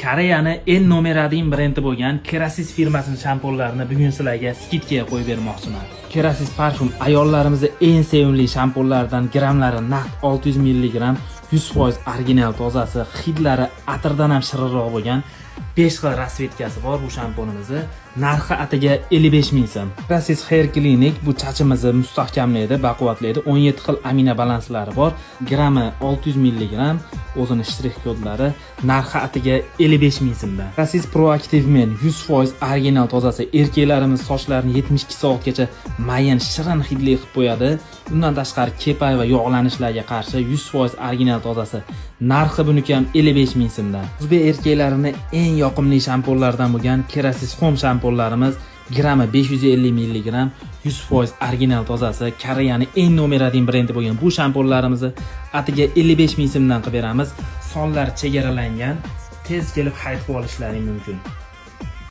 Koreyani eng nomeradian brendi bo'lgan Kerasis firmasining shampunlarini bugun sizlarga skidkaga qo'yib bermoqchiman. Kerasis parfum ayollarimizning eng sevimli shampunlaridan, grammlari naqd 600 mg, 100% original tozasi, hidlari atirdan ham shirinroq bo'lgan 5 xil rasvetkasi bor bu shampunimizni. Narxi atiga 55 ming so'm. Kerasis Hair Clinic bu chachimizni mustahkamlaydi, baquvvatlaydi. 17 xil amino balanslari bor. Grammi 600 mg, o'zini shtrix kodlari, narxi atiga 55 ming so'mdan. Kerasis Proactive Men 100% original tozasi, erkaklarimiz sochlarini 72 soatgacha mayin, shirin hidli qilib qo'yadi. Undan tashqari kepay va yog'lanishlarga qarshi 100% original tozasi. Narxi buniki ham 55 ming so'mdan. O'zbek erkaklarining eng yoqimli shampunlaridan bo'lgan Kerasis Home shampunlarimiz grammi 550 mg, 100% original tozasi, Koreyaning eng nomeradian brendi bo'lgan bu shampunlarimizni atiga 55 ming so'mdan qilib beramiz. Sonlar chegaralangan, tez kelib xarid olishlaring mumkin.